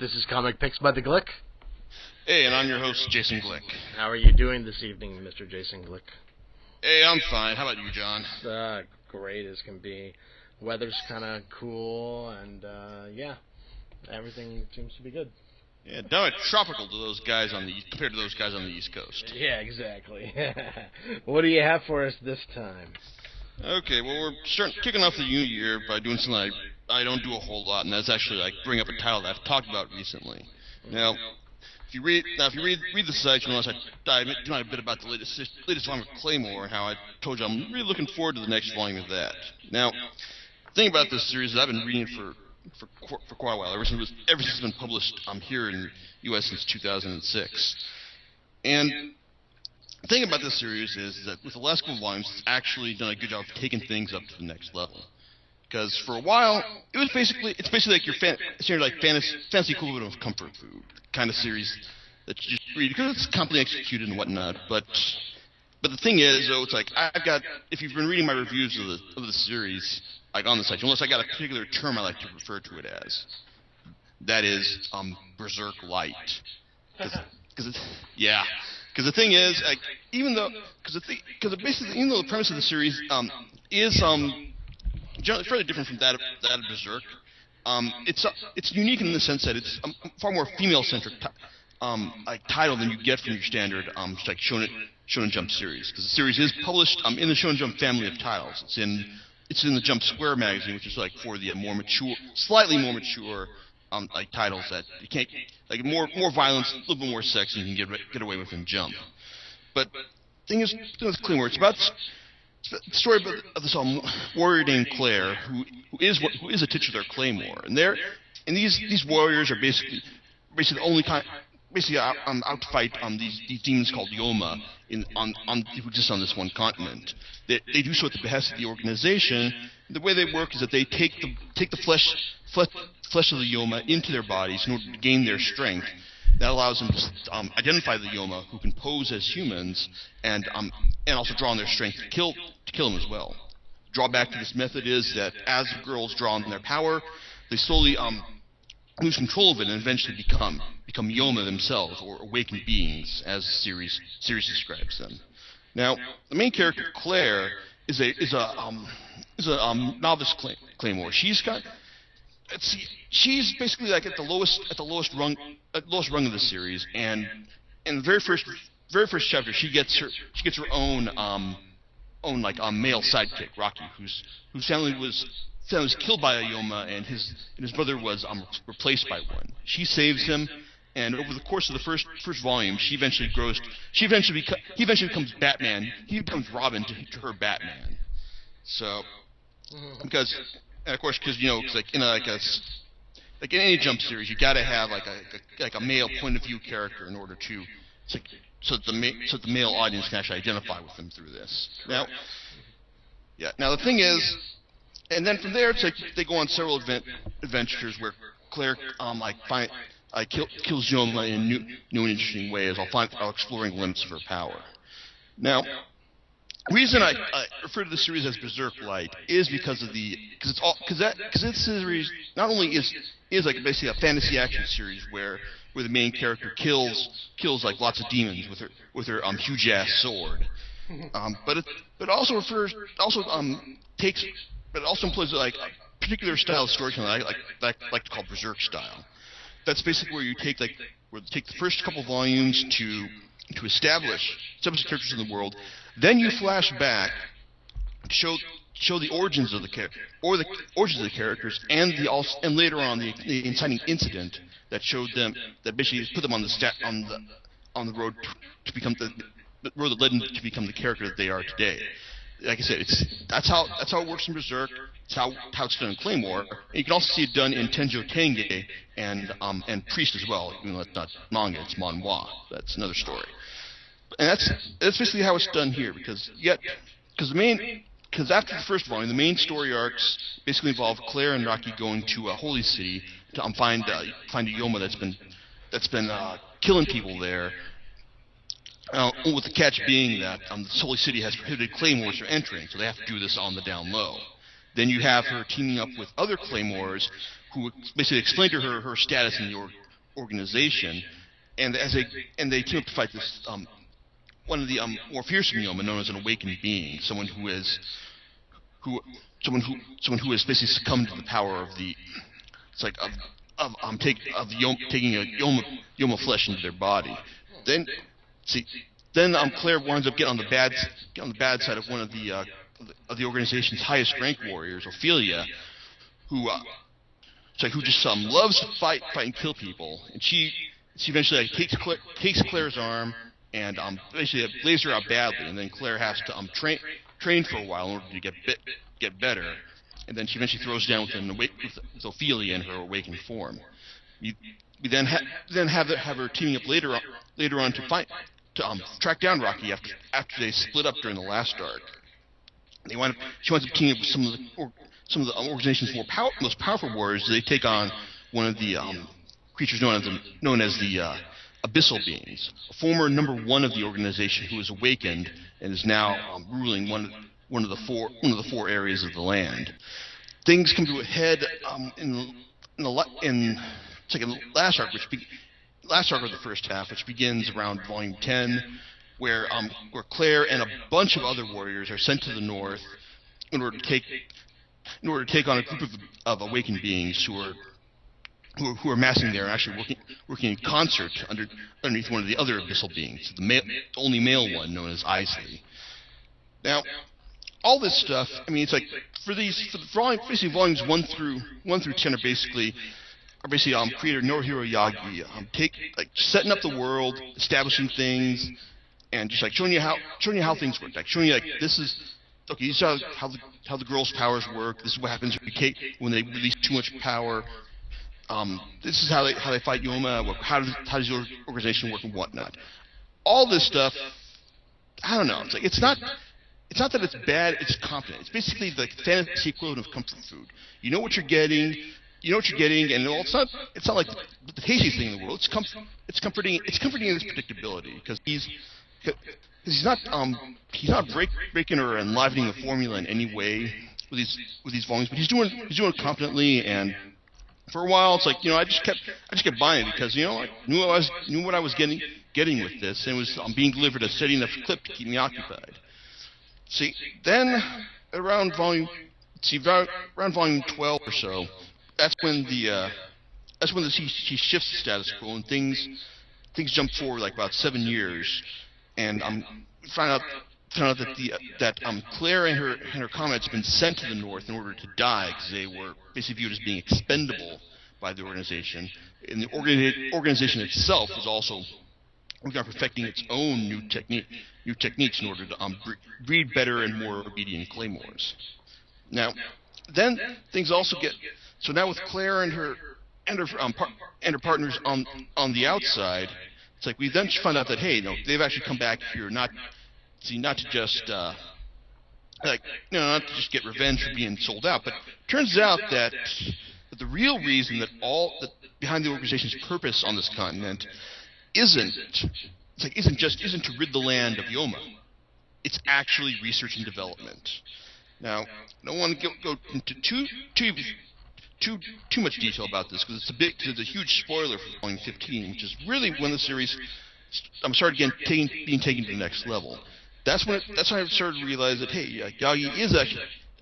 This is Comic Picks by the Glick. Hey, and I'm your host, Jason Glick. How are you doing this evening, Mr. Jason Glick? Hey, I'm fine. How about you, John? Great as can be. Weather's kind of cool, and yeah, everything seems to be good. Yeah, downright tropical to those guys on the compared to those guys on the East Coast. Yeah, exactly. What do you have for us this time? Okay, well, we're kicking off the new year by doing something I don't do a whole lot, and that's actually bring up a title that I've talked about recently. Now, if you read the site, you'll notice I do a bit about the latest volume of Claymore and how I told you I'm really looking forward to the next volume of that. Now, the thing about this series is I've been reading it for quite a while, ever since it's been published here in the U.S. since 2006. And the thing about this series is that with the last couple volumes, it's actually done a good job of taking things up to the next level. Because for a while, it's basically like your standard fantasy equivalent of comfort food kind of series that you just read because it's completely executed and whatnot. But the thing is, though, it's like if you've been reading my reviews of the series on the site, you'll notice I got a particular term I like to refer to it as. That is Berserk Lite. Because the thing is, even though the premise of the series is generally fairly different from that of Berserk, it's unique in the sense that it's a far more female-centric title than you get from your standard Shonen Jump series. Because the series is published in the Shonen Jump family of titles. It's in the Jump Square magazine, which is for the slightly more mature titles that you can't more violence, a little bit more sex, and you can get away with in Jump. But the thing is, with Claymore, it's about the story of this warrior named Claire, who is a titular Claymore, and these warriors are basically only out to fight these demons called Yoma who exist on this one continent. They do so at the behest of the organization. The way they work is that they take the flesh of the Yoma into their bodies in order to gain their strength. That allows them to identify the Yoma, who can pose as humans, and also draw on their strength to kill them as well. Drawback to this method is that as the girls draw on their power, they slowly lose control of it and eventually become Yoma themselves, or awakened beings, as the series describes them. Now, the main character Claire is a novice Claymore. She's basically at the lowest rung of the series, and in the very first chapter, she gets her own male sidekick, Rocky, whose family was killed by a Yoma, and his brother was replaced by one. She saves him, and over the course of the first volume, he eventually becomes Batman. He becomes Robin to her Batman. So, because in any Jump series, you got to have a male point of view character in order to so that the male audience can actually identify with them through this. Now the thing is, and then from there it's they go on several adventures where Claire kills Yoma in new and interesting ways, while exploring glimpses of her power. Now, the reason I refer to the series as Berserk Lite is because this series not only is basically a fantasy action series where the main character kills lots of demons with her huge ass sword, but it also employs a particular style of storytelling that I like to call Berserk style. That's basically where you take the first couple volumes to establish characters in the world. Then you flash back to show the origins of the characters, and later on the inciting incident that basically put them on the road to become the road that led them to become the character that they are today. Like I said, that's how it works in Berserk. It's how it's done in Claymore. And you can also see it done in Tenjo Tenge and Priest as well. Even though it's not manga, it's manhwa. That's another story. And that's basically how it's done here, because after the first volume, the main story arcs basically involve Claire and Rocky going to a holy city to find a Yoma that's been killing people there. With the catch being that this holy city has prohibited Claymores from entering, so they have to do this on the down low. Then you have her teaming up with other Claymores who basically explain to her status in organization, and they team up to fight this one of the more fearsome Yoma, known as an awakened being, someone who has basically succumbed to the power of the taking a Yoma flesh into their body. Then Claire winds up getting on the bad side of one of the organization's highest ranked warriors, Ophelia, who just loves to fight and kill people, and she eventually takes Claire's arm and basically lays her out badly, and then Claire has to train for a while in order to get better, and then she eventually throws down with Ophelia in her awakened form. We then have her teaming up later on to track down Rocky after they split up during the last arc. She winds up teaming up with some of the organization's most powerful warriors. They take on one of the creatures known as the Abyssal Beings, a former number 1 of the organization who is awakened and is now ruling one of the four areas of the land. Things come to a head in the last arc, last arc of the first half, which begins around volume 10, where Claire and a bunch of other warriors are sent to the north in order to take on a group of awakened beings who are massing there and actually working in concert underneath one of the other abyssal beings, the only male one, known as Isley. Now, all this stuff, I mean, it's like basically volumes 1 through 10 are basically creator Norihiro Yagi setting up the world, establishing things, and just showing you how things work, showing you this is okay. This is how the girls' powers work. This is what happens when they release too much power. This is how they fight Yoma. How does your organization work and whatnot. All this stuff, I don't know. It's not that it's bad. It's competent. It's basically the fantasy equivalent of comfort food. You know what you're getting. And it's not like the tastiest thing in the world. It's comforting. It's comforting in its predictability because he's not breaking or enlivening the formula in any way with these volumes, but he's doing it competently. And for a while, it's I just kept buying it because I knew what I was getting with this, and it was being delivered a steady enough clip to keep me occupied. See, then around volume 12 or so, that's when she shifts the status quo and things jump forward about 7 years, and found out that Claire and her comrades had been sent to the north in order to die because they were basically viewed as being expendable by the organization, and the organization itself was also working on perfecting its own new techniques in order to breed better and more obedient Claymores. Now, then things also get so now with Claire and her partners on the outside. It's we then find out that they've actually come back here not to just not to just get revenge for being sold out, but it turns out that the real reason that behind the organization's purpose on this continent isn't to rid the land of Yoma. It's actually research and development. Now, I don't want to go into too much detail about this because it's a huge spoiler for volume 15, which is really when the series started being taken to the next level. That's when I started to realize that Yagi is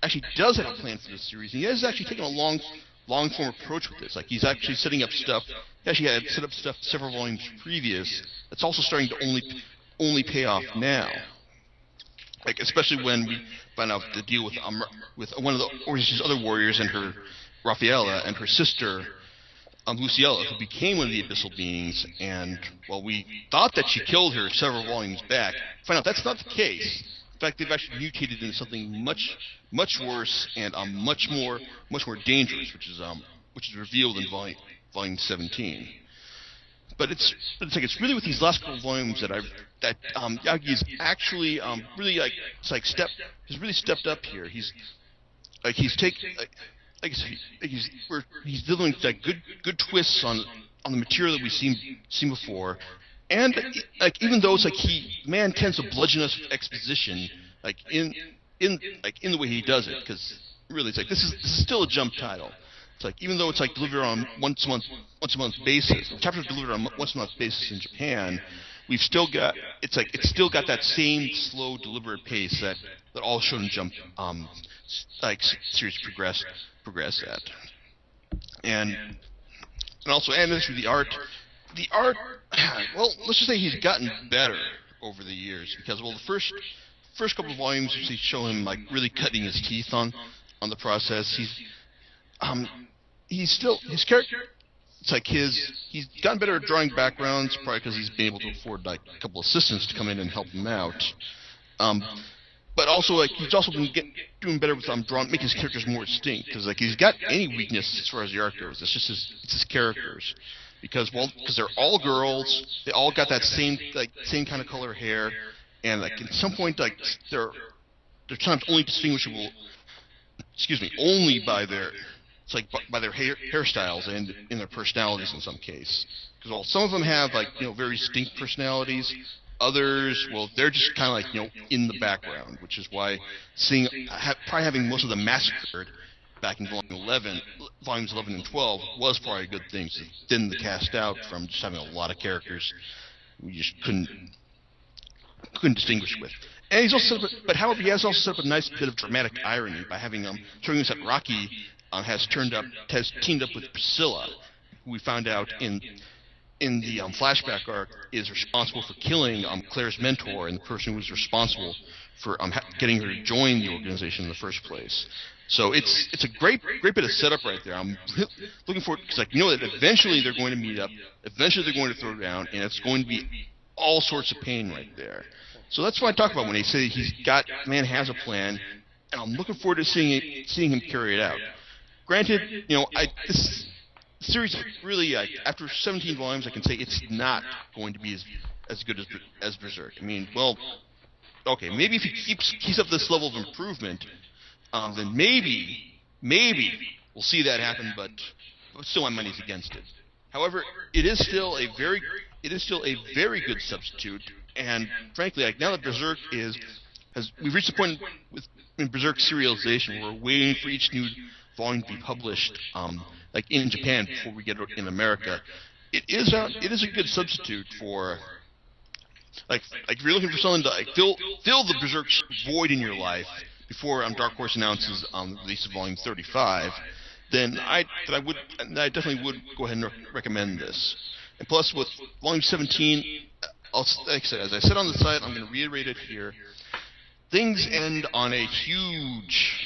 actually does have a plan for this series, and he has actually taken a long form approach with this. He's actually setting up stuff. He actually had set up stuff several volumes previous. That's also starting to only pay off now. Especially when we find out the deal with one of the organization's other warriors and her Raffaella and her sister Luciella, who became one of the abyssal beings, and we thought that she killed her several volumes back. Find out that's not the case. In fact, they've actually mutated into something much worse and much more dangerous, which is revealed in volume 17. But it's really with these last couple of volumes that Yagi's actually really stepped up here. He's delivering good twists on the material that we've seen before, and even though man tends to bludgeon us with exposition in the way he does it, because really this is still a jump title. it's like even though it's like delivered on once a month basis, chapters delivered on once a month basis in Japan, we've still got it's still got that same slow, deliberate pace that all Shonen Jump series progress at, and also and this with the art. The art, well, let's just say he's gotten better over the years because the first couple of volumes you show him like really cutting his teeth on the process. He's still his character. It's like he's gotten better at drawing backgrounds, probably because he's been able to afford like a couple assistants to come in and help him out. But also like he's also been doing better with making his characters more distinct because like he's got any weakness as far as the art goes. It's just his characters. Because they're all girls, they all got that same kind of color hair, and like at some point like they're sometimes only distinguishable, only by their hairstyles and in their personalities in some case. Because some of them have like very distinct personalities, others they're just kind of like in the background, which is why probably having most of them massacred back in volumes 11 and 12 was probably a good thing to thin the cast out from just having a lot of characters we just couldn't distinguish with. And however, he has also set up a nice bit of dramatic irony by having showing us that Rocky has teamed up with Priscilla, who we found out in the flashback arc is responsible for killing Claire's mentor and the person who was responsible for getting her to join the organization in the first place. So it's a great bit of setup right there. I'm looking forward because that eventually they're going to meet up, eventually they're going to throw down, and it's going to be all sorts of pain right there. So that's what I talk about when they say man has a plan, and I'm looking forward to seeing him carry it out. Granted, this series really after 17 volumes, I can say it's not going to be as good as Berserk. I mean, okay, maybe if he keeps up this level of improvement. Then maybe we'll see that happen, but still my money's against it. However, it is still a very good substitute, and frankly, now that Berserk we've reached the point in Berserk serialization where we're waiting for each new volume to be published, in Japan before we get it in America. It is a good substitute for if you're looking for something to fill the Berserk void in your life before Dark Horse announces the release of Volume 35, then I definitely would go ahead and recommend this. And plus, with Volume 17, as I said on the site, I'm going to reiterate it here. Things end on a huge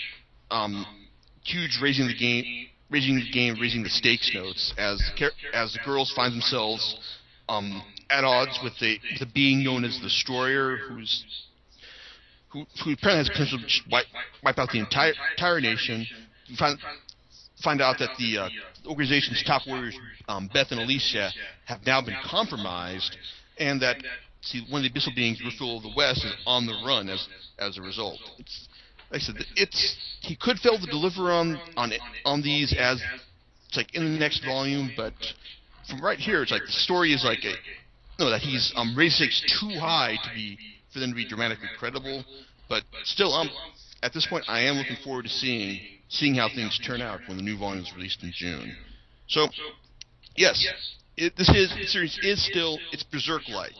raising the stakes notes as the girls find themselves at odds with the being known as the Destroyer, who apparently has potential to wipe out the entire nation. You find out that the organization's top warriors, Beth and Alicia, have now been compromised, and that one of the abyssal beings, Rufil of the West, is on the run as a result. Like I said, he could fail to deliver on these as in the next volume, but from right here, it's the story is that he's raised stakes too high for them to be dramatically credible, but still, at this point, I am looking forward to seeing how things turn out when the new volume is released in June. So, yes, this series is still Berserk Lite.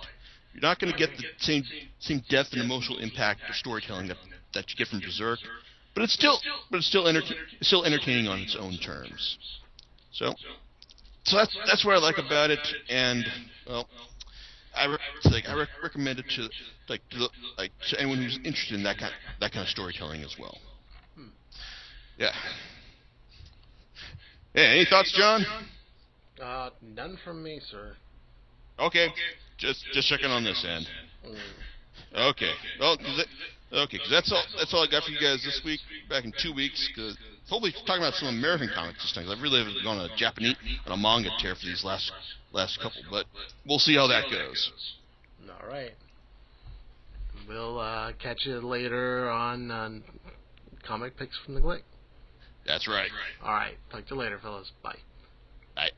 You're not going to get the same depth and emotional impact of storytelling that you get from Berserk, but it's still entertaining on its own terms. So that's what I like about it, and I recommend it to anyone who's interested in that kind of storytelling as well. Yeah. Hey, any thoughts, John? None from me, sir. Okay, just checking on this end. Okay, well, because that's all I got for you guys this week. Back in 2 weeks, because hopefully talking about some American comics this time. I really haven't gone on a Japanese and a manga tear for these last couple, but we'll see how that goes. All right. We'll catch you later on Comic Picks from the Glick. That's right. All right. Talk to you later, fellas. Bye. Bye.